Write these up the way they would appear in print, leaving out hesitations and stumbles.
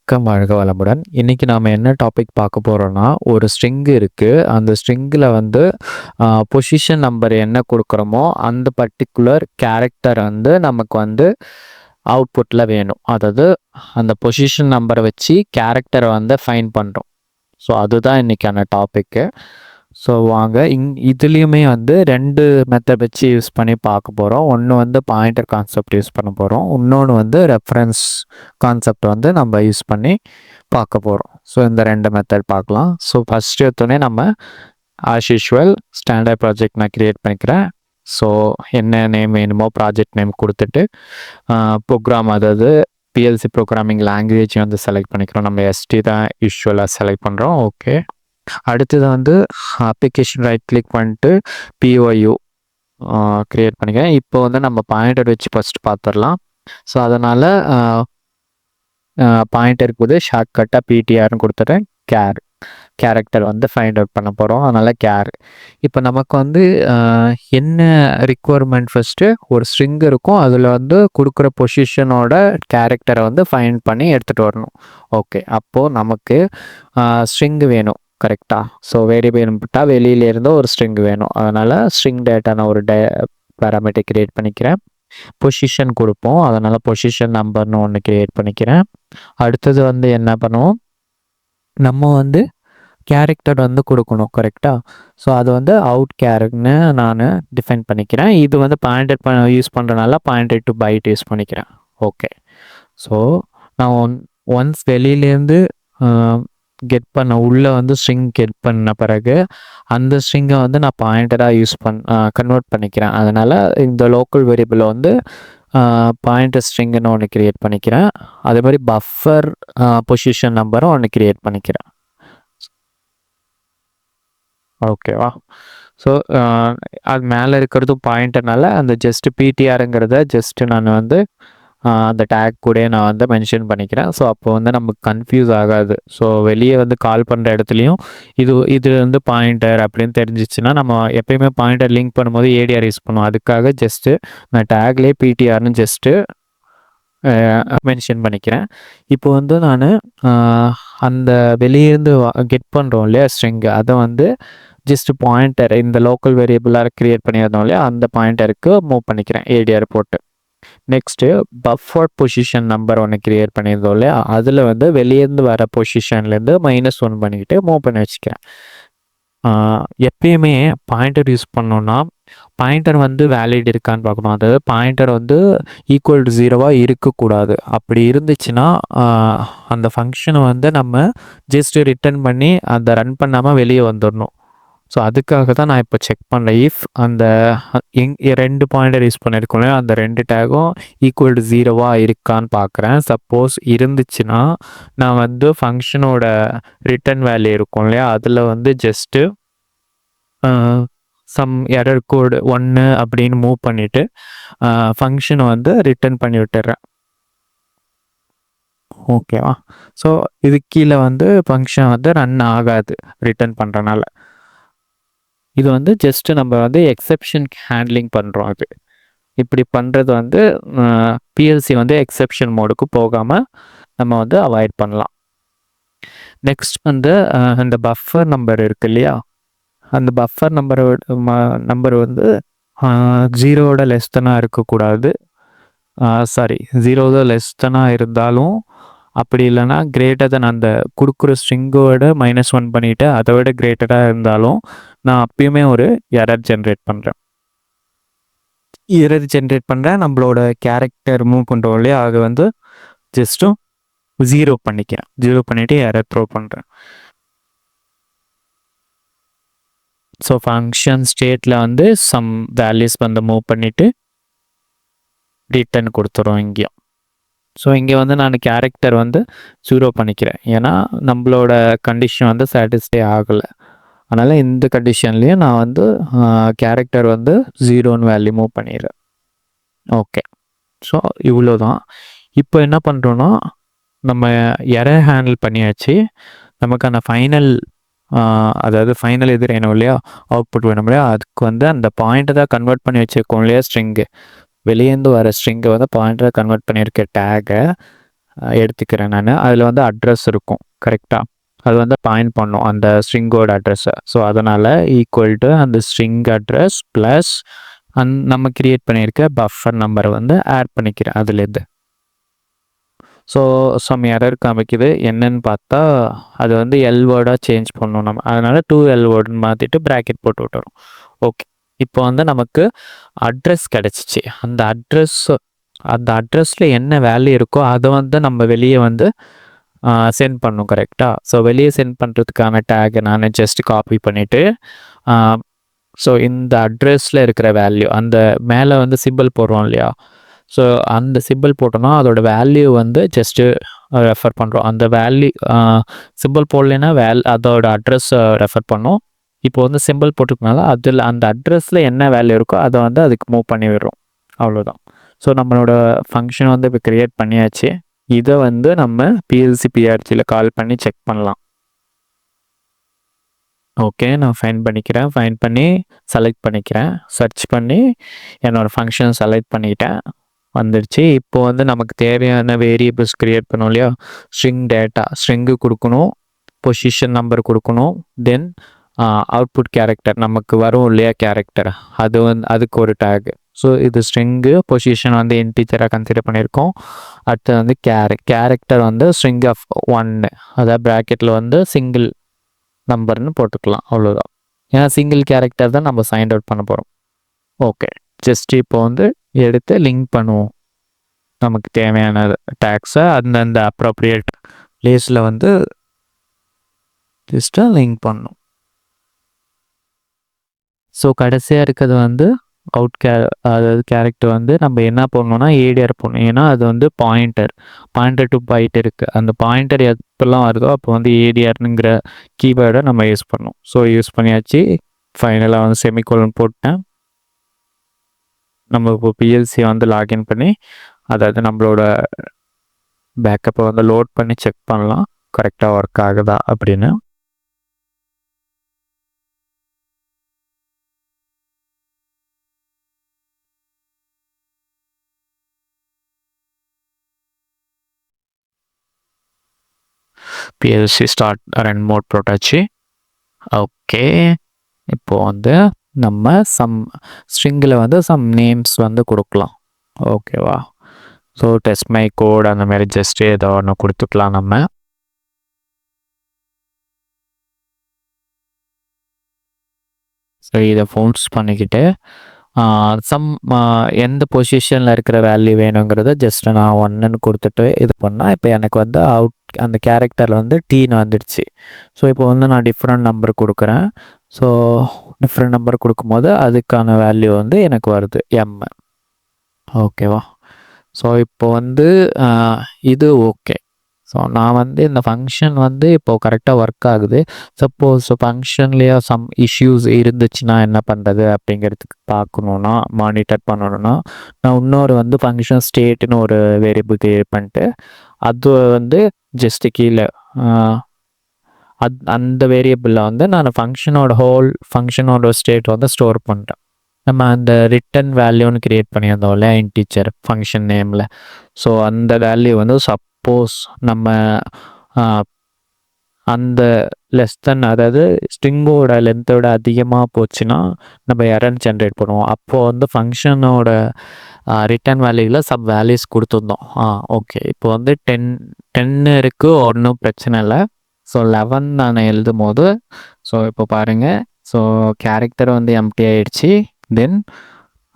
வணக்கம், வாழ்க வளமுடன். இன்னைக்கு நாம என்ன டாபிக் பார்க்க போறோம்னா, ஒரு ஸ்ட்ரிங் இருக்கு. அந்த ஸ்ட்ரிங்கில வந்து பொசிஷன் நம்பர் என்ன குடுக்குறோமோ, அந்த பர்ட்டிகுலர் கேரக்டர் வந்து நமக்கு வந்து அவுட்புட்ல வேணும். அதாவது அந்த பொசிஷன் நம்பர வச்சு கேரக்டர வந்து ஃபைண்ட் பண்றோம். ஸோ அதுதான் இன்னைக்கான டாபிக்கு. ஸோ வாங்க இதுலயுமே வந்து 2 மெத்தட் வச்சு யூஸ் பண்ணி பார்க்க போறோம். ஒண்ணு வந்து பாயிண்டர் கான்செப்ட் யூஸ் பண்ண போறோம். இன்னொன்னு வந்து ரெஃபரன்ஸ் கான்செப்ட் வந்து நம்ம யூஸ் பண்ணி பார்க்க போறோம். ஸோ இந்த 2 மெத்தட் பார்க்கலாம். ஸோ ஃபர்ஸ்ட் எடுத்தோடனே நம்ம ஆஸ் யூஷுவல் ஸ்டாண்டர்ட் ப்ராஜெக்ட் நான் கிரியேட் பண்ணிக்கிறேன். ஸோ என்ன நேம் வேணுமோ ப்ராஜெக்ட் நேம் கொடுத்துட்டு ப்ரோக்ராம், அதாவது பிஎல்சி ப்ரோக்ராமிங் லாங்குவேஜ் வந்து செலக்ட் பண்ணிக்கிறோம். நம்ம எஸ்டி தான் யூஸ்வலாக செலக்ட் பண்ணுறோம். ஓகே, அடுத்தது வந்து அப்ளிகேஷன் ரைட் கிளிக் பண்ணிட்டு பிஒயு க்ரியேட் பண்ணிக்கிறேன். இப்போ வந்து நம்ம பாயிண்டர் வச்சு ஃபஸ்ட் பார்த்துடலாம். ஸோ அதனால் பாயிண்டருக்கு வந்து ஷார்ட்கட்டாக பிடிஆர்னு கொடுத்துட்டேன். கேரக்டர் வந்து ஃபைண்ட் அவுட் பண்ண போகிறோம். அதனால் கேர். இப்போ நமக்கு வந்து என்ன ரிக்குவயர்மெண்ட், ஃபஸ்ட்டு ஒரு ஸ்ட்ரிங் இருக்கும், அதில் வந்து கொடுக்குற பொசிஷனோட கேரக்டரை வந்து ஃபைண்ட் பண்ணி எடுத்துகிட்டு வரணும். ஓகே, அப்போது நமக்கு ஸ்ட்ரிங் வேணும், கரெக்டாக. ஸோ வேரியபிள் இன்புட்டாக வெளியிலேருந்து ஒரு ஸ்ட்ரிங் வேணும். அதனால் ஸ்ட்ரிங் டேட்டா நான் ஒரு பேராமீட்டர் கிரியேட் பண்ணிக்கிறேன். பொசிஷன் கொடுப்போம், அதனால் பொசிஷன் நம்பர்னு ஒன்று கிரியேட் பண்ணிக்கிறேன். அடுத்தது வந்து என்ன பண்ணுவோம், நம்ம வந்து கேரக்டர் வந்து கொடுக்கணும், கரெக்டாக. ஸோ அது வந்து அவுட் கேரக்ட்னு நான் டிஃபைன் பண்ணிக்கிறேன். இது வந்து பாயிண்டர் யூஸ் பண்ணுறதுனால பாயிண்டர் டு பைட் யூஸ் பண்ணிக்கிறேன். ஓகே, ஸோ நான் ஒன்ஸ் வெளியிலேருந்து கெட் பண்ண உள்ளே வந்து ஸ்ட்ரிங் கெட் பண்ண பிறகு அந்த ஸ்ட்ரிங்கை வந்து நான் பாயிண்டராக கன்வெர்ட் பண்ணிக்கிறேன். அதனால் இந்த லோக்கல் வேரியபிளை வந்து பாயிண்டர் ஸ்ட்ரிங்குன்னு ஒன்று கிரியேட் பண்ணிக்கிறேன். அதே மாதிரி பஃபர் பொசிஷன் நம்பரும் ஒன்று கிரியேட் பண்ணிக்கிறேன். ஓகேவா. ஸோ அது மேலே இருக்கிறதும் பாயிண்டர்னால அந்த ஜஸ்ட் பிடிஆருங்கிறத ஜஸ்ட்டு நான் வந்து அந்த டேக் கூட நான் வந்து மென்ஷன் பண்ணிக்கிறேன். ஸோ அப்போ வந்து நமக்கு கன்ஃபியூஸ் ஆகாது. ஸோ வெளியே வந்து கால் பண்ணுற இடத்துலையும் இது வந்து பாயிண்டர் அப்படின்னு தெரிஞ்சிச்சுன்னா நம்ம எப்பயுமே பாயிண்டர் லிங்க் பண்ணும்போது ஏடிஆர் யூஸ் பண்ணுவோம். அதுக்காக ஜஸ்ட்டு நான் டேக்லேயே பிடிஆர்னு ஜஸ்ட்டு மென்ஷன் பண்ணிக்கிறேன். இப்போ வந்து நான் அந்த வெளியேருந்து கெட் பண்ணுறோம் இல்லையா ஸ்ட்ரிங்கு, அதை வந்து ஜஸ்ட் பாயிண்டர் இந்த லோக்கல் வேரியபிளாக க்ரியேட் பண்ணியிருந்தோம் இல்லையா, அந்த பாயிண்டருக்கு மூவ் பண்ணிக்கிறேன் ஏடிஆர் போட்டு. நெக்ஸ்ட்டு பஃபர் பொசிஷன் நம்பர் ஒன்று க்ரியேட் பண்ணியிருந்தோம் இல்லையா, அதில் வந்து வெளியேருந்து வர பொசிஷன்லேருந்து -1 பண்ணிக்கிட்டு மூவ் பண்ணி வச்சுக்கிறேன். எப்பயுமே பாயிண்டர் யூஸ் பண்ணோன்னா பாயிண்டர் வந்து வேலிட் இருக்கான்னு பார்க்கணும். அதாவது பாயிண்டர் வந்து ஈக்குவல் டு 0வாக இருக்கக்கூடாது. அப்படி இருந்துச்சுன்னா அந்த ஃபங்க்ஷனை வந்து நம்ம ஜஸ்ட் ரிட்டர்ன் பண்ணி அதை ரன் பண்ணாமல் வெளியே வந்துடணும். ஸோ அதுக்காக தான் நான் இப்போ செக் பண்ணேன். இஃப் அந்த 2 பாயிண்டர் யூஸ் பண்ணியிருக்கோம், அந்த 2 டேகும் ஈக்குவல் டு 0வாக இருக்கான்னு பார்க்குறேன். சப்போஸ் இருந்துச்சுன்னா நான் வந்து ஃபங்க்ஷனோட ரிட்டர்ன் வேல்யூ இருக்கும் இல்லையா, அதில் வந்து ஜஸ்ட்டு சம் எரர் கோடு 1 அப்படின்னு மூவ் பண்ணிவிட்டு ஃபங்க்ஷனை வந்து ரிட்டர்ன் பண்ணி விட்டுறேன். ஓகேவா. ஸோ இது கீழே வந்து ஃபங்க்ஷன் வந்து ரன் ஆகாது ரிட்டர்ன் பண்ணுறனால. இது வந்து ஜஸ்ட்டு நம்ம வந்து எக்ஸெப்ஷன் ஹேண்ட்லிங் பண்ணுறோம். இப்படி பண்ணுறது வந்து பிஎல்சி வந்து எக்ஸெப்ஷன் மோடுக்கு போகாமல் நம்ம வந்து அவாய்ட் பண்ணலாம். நெக்ஸ்ட் வந்து இந்த பஃபர் நம்பர் இருக்கு இல்லையா, அந்த பஃபர் நம்பர் வந்து 0வோட லெஸ் தானாக இருக்கக்கூடாது. 0வோட லெஸ் தானாக இருந்தாலும், அப்படி இல்லைன்னா கிரேட்டர் தென் அந்த கொடுக்குற ஸ்ட்ரிங்கோட -1 பண்ணிவிட்டு அதை விட கிரேட்டராக இருந்தாலும் நான் அப்பயுமே ஒரு எரர் ஜென்ரேட் பண்ணுறேன். நம்மளோட கேரக்டர் மூவ் பண்ணுறோம் இல்லையா, அது வந்து ஜஸ்ட்டும் 0 பண்ணிக்கிறேன். 0 பண்ணிவிட்டு எரர் த்ரோ பண்ணுறேன். ஸோ ஃபங்க்ஷன் ஸ்டேட்டில் வந்து சம் வேல்யூஸ் வந்து மூவ் பண்ணிவிட்டு ரிட்டர்ன் கொடுத்துரும் இங்கேயும். ஸோ இங்கே வந்து நான் கேரக்டர் வந்து 0 பண்ணிக்கிறேன். ஏன்னா நம்மளோட கண்டிஷன் வந்து சாட்டிஸ்ஃபை ஆகலை. அதனால் இந்த கண்டிஷன்லேயும் நான் வந்து கேரக்டர் வந்து 0ன்னு வேல்யூ மூவ் பண்ணிடுறேன். ஓகே, ஸோ இவ்வளோ தான். இப்போ என்ன பண்ணுறோன்னா நம்ம எரர் ஹேண்டில் பண்ணியாச்சு. நமக்கான ஃபைனல் அதாவது ஃபைனல் இது வேணும் இல்லையா, அவுட்புட் வேணும் இல்லையா, அதுக்கு வந்து அந்த பாயிண்ட்டை தான் கன்வெர்ட் பண்ணி வச்சுருக்கோம் இல்லையா, ஸ்ட்ரிங்கு வெளியேந்து வர ஸ்ட்ரிங்கை வந்து பாயிண்டரை கன்வெர்ட் பண்ணியிருக்க டேகை எடுத்துக்கிறேன் நான். அதில் வந்து அட்ரஸ் இருக்கும் கரெக்டாக, அது வந்து பாயிண்ட் பண்ணும் அந்த ஸ்ட்ரிங்கோட அட்ரஸை. ஸோ அதனால் ஈக்குவல் டு அந்த ஸ்ட்ரிங் அட்ரஸ் ப்ளஸ் நம்ம கிரியேட் பண்ணியிருக்க பஃபர் நம்பரை வந்து ஆட் பண்ணிக்கிறேன் அதுலேருந்து. ஸோ சம் எரர் காமிக்குது, என்னன்னு பார்த்தா அது வந்து எல் வேர்டாக சேஞ்ச் பண்ணணும் நம்ம, அதனால் 2L வேர்டுன்னு மாற்றிட்டு ப்ராக்கெட் போட்டு விட்டுறோம். ஓகே, இப்போ வந்து நமக்கு அட்ரஸ் கிடச்சிச்சு. அந்த அட்ரஸில் என்ன வேல்யூ இருக்கோ அதை வந்து நம்ம வெளியே வந்து சென்ட் பண்ணும் கரெக்டாக. ஸோ வெளியே சென்ட் பண்ணுறதுக்கான டேகை நான் ஜஸ்ட் காப்பி பண்ணிவிட்டு, ஸோ இந்த அட்ரஸில் இருக்கிற வேல்யூ அந்த மேலே வந்து சிம்பிள் போடுறோம் இல்லையா, ஸோ அந்த சிம்பிள் போட்டோன்னா அதோட வேல்யூ வந்து ஜஸ்ட்டு ரெஃபர் பண்ணுறோம். அந்த வேல்யூ சிம்பிள் போடலைன்னா அதோட அட்ரஸை ரெஃபர் பண்ணோம். இப்போ வந்து சிம்பிள் போட்டுக்கனால அதில் அந்த அட்ரஸில் என்ன வேல்யூ இருக்கோ அதை வந்து அதுக்கு மூவ் பண்ணி விடுறோம், அவ்வளோதான். ஸோ நம்மளோட ஃபங்க்ஷன் வந்து இப்போ க்ரியேட் பண்ணியாச்சு. இதை வந்து நம்ம PLC/PRGயில் கால் பண்ணி செக் பண்ணலாம். ஓகே, நான் ஃபைண்ட் பண்ணிக்கிறேன். ஃபைண்ட் பண்ணி செலக்ட் பண்ணிக்கிறேன். சர்ச் பண்ணி என்னோடய ஃபங்க்ஷன் செலக்ட் பண்ணிக்கிட்டேன், வந்துடுச்சு. இப்போ வந்து நமக்கு தேவையான வேரியபிள்ஸ் க்ரியேட் பண்ணோம் இல்லையா, ஸ்ட்ரிங் டேட்டா, ஸ்ட்ரிங்கு கொடுக்கணும், பொசிஷன் நம்பர் கொடுக்கணும், தென் அவுட்புட் கேரக்டர் நமக்கு வரும் இல்லையா கேரக்டர், அது வந்து அதுக்கு ஒரு டேக். ஸோ இது ஸ்ட்ரிங்கு, பொசிஷன் வந்து இன்டீஜராக கன்சிடர் பண்ணியிருக்கோம். அடுத்து வந்து கேரக்டர் வந்து ஸ்ட்ரிங் ஆஃப் 1, அதாவது ப்ராக்கெட்டில் வந்து சிங்கிள் நம்பர்னு போட்டுக்கலாம், அவ்வளோதான். ஏன்னா சிங்கிள் கேரக்டர் தான் நம்ம சைண்ட் அவுட் பண்ண போகிறோம். ஓகே, ஜஸ்ட் இப்போ வந்து எடுத்து லிங்க் பண்ணுவோம் நமக்கு தேவையான டேக்ஸை அந்தந்த அப்ரோப்ரியேட் பிளேஸில் வந்து ஜஸ்ட்டு லிங்க் பண்ணணும். ஸோ கடைசியாக இருக்கிறது வந்து அதாவது கேரக்டர் வந்து நம்ம என்ன பண்ணணும்னா ADR பண்ணணும். ஏன்னா அது வந்து பாயிண்டர் டு பைட் இருக்குது. அந்த பாயிண்டர் எப்பெல்லாம் வருதோ அப்போ வந்து ADRங்கிற கீவேர்டை நம்ம யூஸ் பண்ணணும். ஸோ யூஸ் பண்ணியாச்சு. ஃபைனலாக வந்து செமிகோலன் போட்டேன். நம்ம இப்போ PLC வந்து லாகின் பண்ணி அதாவது நம்மளோட பேக்கப்பை வந்து லோட் பண்ணி செக் பண்ணலாம் கரெக்டாக ஒர்க் ஆகுதா அப்படின்னு. PLC ஸ்டார்ட் ரன் மோட் போட்டாச்சு. ஓகே, இப்போ வந்து நம்ம ஸ்ட்ரிங்கில் வந்து நேம்ஸ் வந்து கொடுக்கலாம். ஓகேவா, ஸோ டெஸ்ட் மை கோட் அந்த மாதிரி ஜஸ்ட்டு ஏதோ ஒன்று கொடுத்துக்கலாம் நம்ம. ஸோ இதை ஃபோன்ஸ் பண்ணிக்கிட்டு எந்த பொசிஷனில் இருக்கிற வேல்யூ வேணுங்கிறத ஜஸ்ட் நான் 1ன்னு கொடுத்துட்டு இது பண்ணால் இப்போ எனக்கு வந்து அந்த கேரக்டரில் வந்து டீன்னு வந்துடுச்சு. ஸோ இப்போ வந்து நான் டிஃப்ரெண்ட் நம்பர் கொடுக்குறேன். ஸோ டிஃப்ரெண்ட் நம்பர் கொடுக்கும்போது அதுக்கான வேல்யூ வந்து எனக்கு வருது M. ஓகேவா, ஸோ இப்போ வந்து இது ஓகே. ஸோ நான் வந்து இந்த ஃபங்க்ஷன் வந்து இப்போது கரெக்டாக ஒர்க் ஆகுது. சப்போஸ் ஃபங்க்ஷன்லேயே சம் இஷ்யூஸ் இருந்துச்சுன்னா என்ன பண்ணுறது அப்படிங்கிறதுக்கு பார்க்கணுன்னா, மானிட்டர் பண்ணணுன்னா, நான் இன்னொரு வந்து ஃபங்க்ஷன் ஸ்டேட்டுன்னு ஒரு வேரியபிள் கிரியேட் பண்ணிட்டு அது வந்து ஜஸ்ட்டு கீழே அந்த வேரியபிளில் வந்து நான் ஃபங்க்ஷனோட ஸ்டேட் வந்து ஸ்டோர் பண்ணுறேன். நம்ம அந்த ரிட்டன் வேல்யூன்னு கிரியேட் பண்ணியிருந்தோம் இல்லையா இன்டீஜர் ஃபங்க்ஷன் நேமில். ஸோ அந்த வேல்யூ வந்து சப்போஸ் நம்ம அந்த லெஸ் தென் அதாவது ஸ்ட்ரிங்கோட லென்த்தோட அதிகமாக போச்சுன்னா நம்ம எரர் ஜென்ரேட் பண்ணுவோம். அப்போது வந்து ஃபங்க்ஷனோட ரிட்டன் வேல்யூவில் சப் வேல்யூஸ் கொடுத்துருந்தோம். ஓகே, இப்போ வந்து 10 இருக்குது, ஒன்றும் பிரச்சனை இல்லை. ஸோ 11 நான் எழுதும் போது ஸோ இப்போ பாருங்கள், ஸோ கேரக்டர் வந்து எம்டி ஆகிடுச்சு. தென்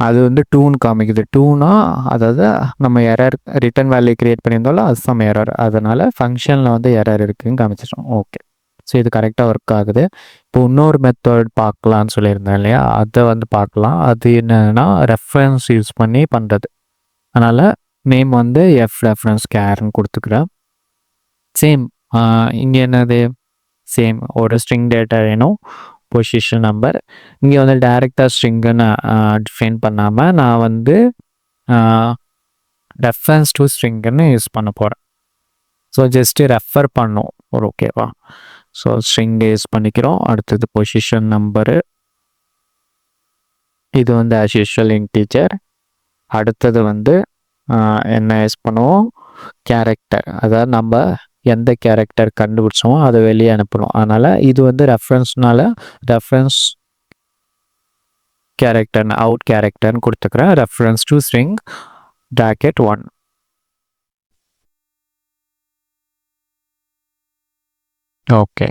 அது வந்து 2ன்னு காமிக்குது. 2னா அதாவது நம்ம எரர் ரிட்டன் வேல்யூ க்ரியேட் பண்ணியிருந்தாலும் அது சம் எரர், அதனால் ஃபங்க்ஷனில் வந்து எரர் இருக்குதுன்னு காமிச்சிட்டோம். ஓகே, ஸோ இது கரெக்டாக ஒர்க் ஆகுது. இப்போ இன்னொரு மெத்தட் பார்க்கலான்னு சொல்லியிருந்தேன் இல்லையா, அதை வந்து பார்க்கலாம். அது என்னென்னா ரெஃபரன்ஸ் யூஸ் பண்ணி பண்ணுறது. அதனால் நேம் வந்து ரெஃபரன்ஸ் கேர்ன்னு கொடுத்துக்கிறேன். சேம் இங்கே என்னது, சேம் ஒரு ஸ்ட்ரிங் டேட்டா வேணும், பொசிஷன் நம்பர். இங்கே வந்து டைரெக்டாக ஸ்ட்ரிங்குன்னு டிஃபைன் பண்ணாமல் நான் வந்து ரெஃபரன்ஸ் டு ஸ்ட்ரிங்குன்னு யூஸ் பண்ண போகிறேன். ஸோ ஜஸ்ட்டு ரெஃபர் பண்ணோம் ஒரு ஓகேவா. ஸோ ஸ்ட்ரிங்கை யூஸ் பண்ணிக்கிறோம். அடுத்தது பொசிஷன் நம்பரு, இது வந்து ஆஸ் யூஷுவல் இன்டீஜர். அடுத்தது வந்து என்ன யூஸ் பண்ணுவோம், கேரக்டர், அதாவது நம்ம எந்த கேரக்டர் கண்டுபிடிச்சோமோ அதை வெளியே அனுப்பணும். அதனால் இது வந்து ரெஃபரன்ஸ்னால ரெஃபரன்ஸ் கேரக்டர்னு அவுட் கேரக்டர்னு கொடுத்துக்கிறேன். Reference to string bracket 1. Okay,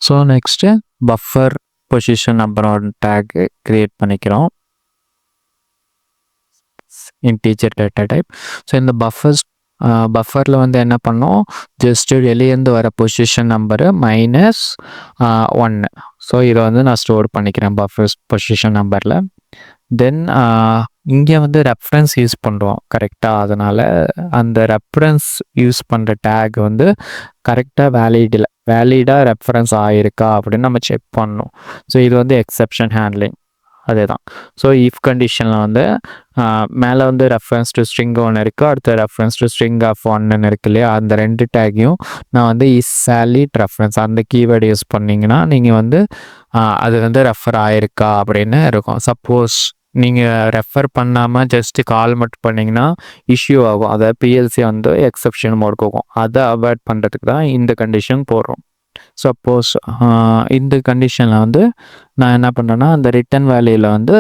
so next buffer position number one take create பண்ணிக்கிறோம். Integer data type. ஸோ இந்த பஃபரில் வந்து என்ன பண்ணோம், ஜஸ்ட்டு வெளியேருந்து வர பொசிஷன் நம்பரு -1. ஸோ இதை வந்து நான் ஸ்டோர் பண்ணிக்கிறேன் பஃபர் பொசிஷன் நம்பரில். தென் இங்கே வந்து ரெஃபரன்ஸ் யூஸ் பண்ணுறோம் கரெக்டாக, அதனால் அந்த ரெஃபரன்ஸ் யூஸ் பண்ணுற டேக் வந்து கரெக்டாக வேலிடாக ரெஃபரன்ஸ் ஆகிருக்கா அப்படின்னு நம்ம செக் பண்ணணும். ஸோ இது வந்து எக்ஸெப்ஷன் ஹேண்ட்லிங் அதே தான். ஸோ இஃப் கண்டிஷனில் வந்து மேலே வந்து ரெஃபரன்ஸ் டு ஸ்ட்ரிங் 1 இருக்குது, அடுத்த ரெஃபரன்ஸ் டு ஸ்ட்ரிங் ஆஃப் 1 இருக்கு இல்லையா, அந்த 2 டேக்கையும் நான் வந்து இஸ் வேலிட் ரெஃபரன்ஸ் அந்த கீவேர்டு யூஸ் பண்ணிங்கன்னா நீங்கள் வந்து அது வந்து ரெஃபர் ஆகிருக்கா அப்படின்னு இருக்கும். சப்போஸ் நீங்கள் ரெஃபர் பண்ணாமல் ஜஸ்ட்டு கால் மட்டும் பண்ணிங்கன்னா இஷ்யூ ஆகும். அதை பிஎல்சி வந்து எக்ஸப்ஷன் மோட் போகும். அதை அவாய்ட் பண்ணுறதுக்கு தான் இந்த கண்டிஷன் போடுறோம். சப்போஸ் இந்த கண்டிஷனில் வந்து நான் என்ன பண்ணுறேன்னா அந்த ரிட்டன் வேல்யூவில் வந்து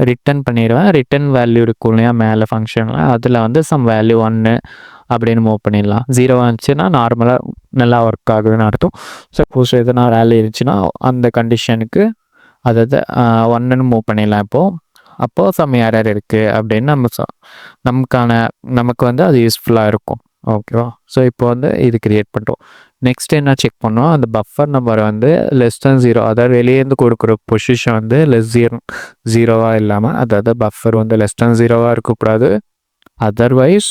ரிட்டன் பண்ணிடுவேன். ரிட்டன் வேல்யூ இருக்கும் இல்லையா மேலே ஃபங்க்ஷனில், அதில் வந்து சம் வேல்யூ 1 அப்படின்னு மூவ் பண்ணிடலாம். 0 இருந்துச்சுன்னா நார்மலாக நல்லா ஒர்க் ஆகுதுன்னு அர்த்தம். சப்போஸ் எதுனா வேல்யூ இருந்துச்சுன்னா அந்த கண்டிஷனுக்கு அதாவது 1ன்னு மூவ் பண்ணிடலாம். அப்போது சம் எரர் இருக்குது அப்படின்னு நமக்கு வந்து அது யூஸ்ஃபுல்லாக இருக்கும். ஓகேவா? ஸோ இப்போ வந்து இது கிரியேட் பண்ணுறோம். நெக்ஸ்ட் என்ன செக் பண்ணோம், அந்த பஃபர் நம்பர் வந்து <0, அதாவது வெளியேருந்து கொடுக்குற பொசிஷன் வந்து <0 இல்லாமல், அதாவது பஃபர் வந்து <0 இருக்கக்கூடாது. அதர்வைஸ்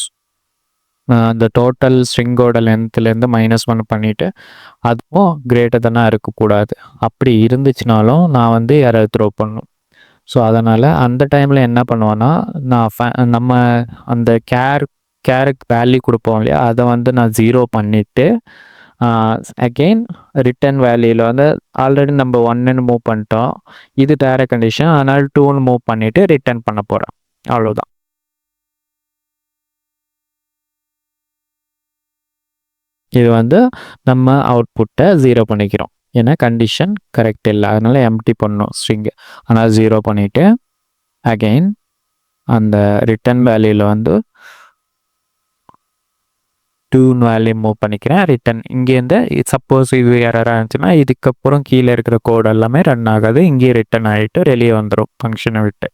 அந்த டோட்டல் ஸ்ட்ரிங்கோட லென்த்லேருந்து -1 பண்ணிவிட்டு அதுவும் கிரேட்டர் இருக்கக்கூடாது. அப்படி இருந்துச்சுனாலும் நான் வந்து எரர் த்ரோ பண்ணும். ஸோ அதனால் அந்த டைமில் என்ன பண்ணுவேன்னா, நம்ம அந்த கேருக்கு வேல்யூ கொடுப்போம் இல்லையா, அதை வந்து நான் 0 பண்ணிவிட்டு அகெயின் ரிட்டன் வேல்யூவில் வந்து ஆல்ரெடி நம்ம 1ன்னு மூவ் பண்ணிட்டோம். இது டேரக்ட் கண்டிஷன், அதனால் 2ன்னு மூவ் பண்ணிவிட்டு ரிட்டர்ன் பண்ண போகிறேன். அவ்வளோதான். இது வந்து நம்ம அவுட்புட்டை 0 பண்ணிக்கிறோம். ஏன்னா கண்டிஷன் கரெக்ட் இல்லை, அதனால் எம்டி பண்ணணும் ஸ்ட்ரிங்கு. ஆனால் 0 பண்ணிவிட்டு அகெயின் அந்த ரிட்டன் வேல்யூவில் வந்து 2 வேல்யூ மூவ் பண்ணிக்கிறேன். ரிட்டன் இங்கேருந்து சப்போஸ் இது எரராக இருந்துச்சுன்னா இதுக்கப்புறம் கீழே இருக்கிற கோடு எல்லாமே ரன் ஆகாது. இங்கேயே ரிட்டன் ஆகிட்டு வெளியே வந்துடும் ஃபங்க்ஷனை விட்டு.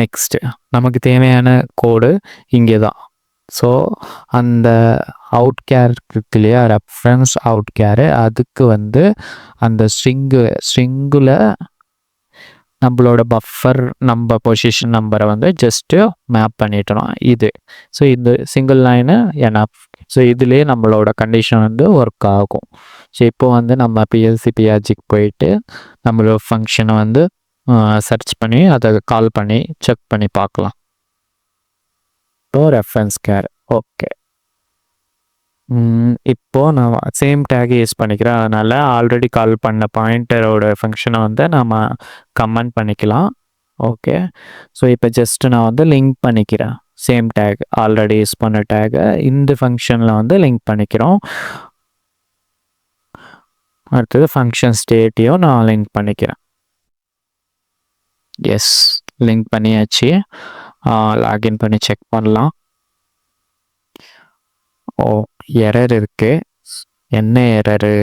நெக்ஸ்ட்டு நமக்கு தேவையான கோடு இங்கே தான். ஸோ அந்த அவுட் கேர் இருக்கு இல்லையா, ரெஃபரன்ஸ் அவுட் கேரு, அதுக்கு வந்து அந்த ஸ்ட்ரிங்கில் நம்மளோட பஃபர் பொசிஷன் நம்பரை வந்து ஜஸ்ட்டு மேப் பண்ணிட்டோம் இது. ஸோ இந்த சிங்கிள் லைனு என்எஃப். ஸோ இதுலேயே நம்மளோட கண்டிஷன் வந்து ஒர்க் ஆகும். ஸோ இப்போ வந்து நம்ம பிஎல்சி பிஆர்ஜிக்கு போயிட்டு நம்மளோட ஃபங்க்ஷனை வந்து சர்ச் பண்ணி அதை கால் பண்ணி செக் பண்ணி பார்க்கலாம். இப்போ ரெஃபரன்ஸ் கேர் ஓகே. இப்போது நான் சேம் டேக் யூஸ் பண்ணிக்கிறேன். அதனால் ஆல்ரெடி கால் பண்ண பாயிண்டரோட ஃபங்க்ஷனை வந்து நம்ம கமெண்ட் பண்ணிக்கலாம். ஓகே, ஸோ இப்போ ஜஸ்ட்டு நான் வந்து லிங்க் பண்ணிக்கிறேன். சேம் டேக் ஆல்ரெடி யூஸ் பண்ண டேகை இந்த ஃபங்க்ஷனில் வந்து லிங்க் பண்ணிக்கிறோம். அடுத்தது ஃபங்க்ஷன் ஸ்டேட்டையும் நான் லிங்க் பண்ணிக்கிறேன். எஸ், லிங்க் பண்ணியாச்சு. லாகின் பண்ணி செக் பண்ணலாம். எரர் இருக்குது. என்ன எரரு,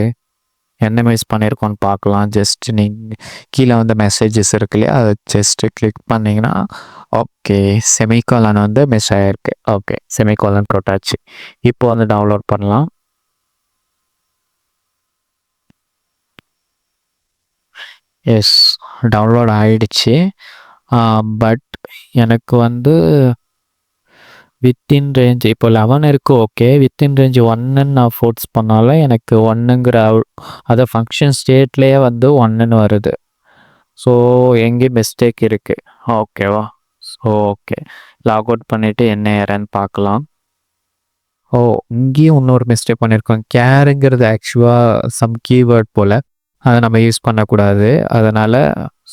என்ன மிஸ் பண்ணியிருக்கோன்னு பார்க்கலாம். ஜஸ்ட் நீங்கள் கீழே வந்து மெசேஜஸ் இருக்கு இல்லையா, அதை ஜஸ்ட்டு கிளிக் பண்ணிங்கன்னா ஓகே செமிகாலன் வந்து மிஸ் ஆகிருக்கு. ஓகே, செமிகாலன் போட்டாச்சு. இப்போ வந்து டவுன்லோட் பண்ணலாம். எஸ், டவுன்லோட் ஆகிடுச்சு. பட் எனக்கு வந்து வித்தின் ரேஞ்ச் இப்போ 11 இருக்குது. ஓகே, வித்தின் ரேஞ்ச் 1ன்னு நான் ஃபோர்ஸ் பண்ணாலும் எனக்கு 1ங்கிற அதை ஃபங்க்ஷன் ஸ்டேட்லேயே வந்து 1ன்னு வருது. ஸோ எங்கேயும் மிஸ்டேக் இருக்குது. ஓகேவா? ஸோ ஓகே, லாக் அவுட் பண்ணிவிட்டு என்ன ஏறன்னு பார்க்கலாம். இங்கேயும் இன்னொரு மிஸ்டேக் பண்ணியிருக்கோம். கேருங்கிறது ஆக்சுவலாக சம் கீவேர்ட் போல், அதை நம்ம யூஸ் பண்ணக்கூடாது. அதனால்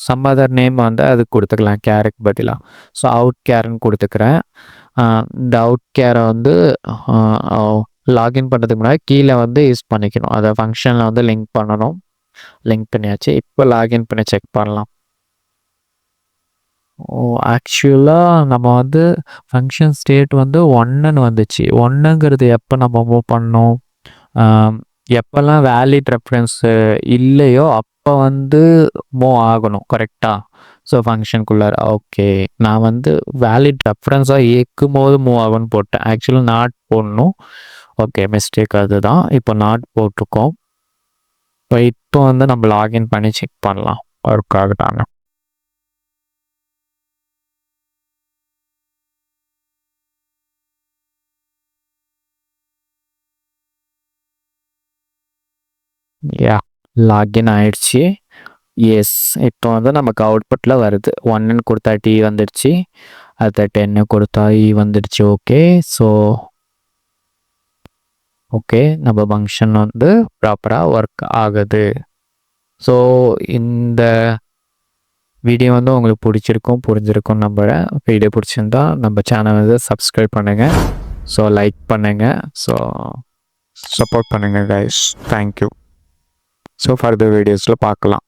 சம் அதர் நேம் வந்து அதுக்கு கொடுத்துக்கலாம் கேருக்கு பதிலாக. ஸோ அவுட் கேர்ன்னு கொடுத்துக்கிறேன். இந்த அவுட் கேரை வந்து லாகின் பண்ணுறதுக்கு முன்னாடி கீழே வந்து யூஸ் பண்ணிக்கணும். அதை ஃபங்க்ஷனில் வந்து லிங்க் பண்ணணும். லிங்க் பண்ணியாச்சு. இப்போ லாகின் பண்ணி செக் பண்ணலாம். ஆக்சுவலாக நம்ம வந்து ஃபங்க்ஷன் ஸ்டேட் வந்து 1ன்னு வந்துச்சு. 1ங்கிறது எப்போ நம்ம மூவ் பண்ணோம், எப்போல்லாம் வேலிட் ரெஃபரன்ஸு இல்லையோ அப்போ வந்து மூவ் ஆகணும். கரெக்டாக? ஸோ ஃபங்க்ஷனுக்குள்ளார ஓகே. நான் வந்து வேலிட் ரெஃபரன்ஸாக இருக்கும்போது மூவ் ஆகும்னு போட்டேன். ஆக்சுவலாக நாட் போடணும். ஓகே, மிஸ்டேக் அதுதான். இப்போ நாட் போட்டிருக்கோம். இப்போ வந்து நம்ம லாகின் பண்ணி செக் பண்ணலாம் ஒர்க் ஆகுதாங்க. யா, லாகின் ஆயிடுச்சு. எஸ், இப்போ வந்து நமக்கு அவுட்புட்டில் வருது. 1ன்னு கொடுத்தா டி வந்துடுச்சு, அதை 10 கொடுத்தா இ வந்துடுச்சு. ஓகே. ஸோ ஓகே, நம்ம ஃபங்க்ஷன் வந்து ப்ராப்பராக ஒர்க் ஆகுது. ஸோ இந்த வீடியோ வந்து உங்களுக்கு பிடிச்சிருக்கும், புரிஞ்சிருக்கும் நம்புகிறேன். வீடியோ பிடிச்சிருந்தா நம்ம சேனல் வந்து சப்ஸ்கிரைப் பண்ணுங்கள். ஸோ லைக் பண்ணுங்கள். ஸோ சப்போர்ட் பண்ணுங்கள் கைஸ். தேங்க்யூ. ஸோ ஃபர்தர் வீடியோஸில் பார்க்கலாம்.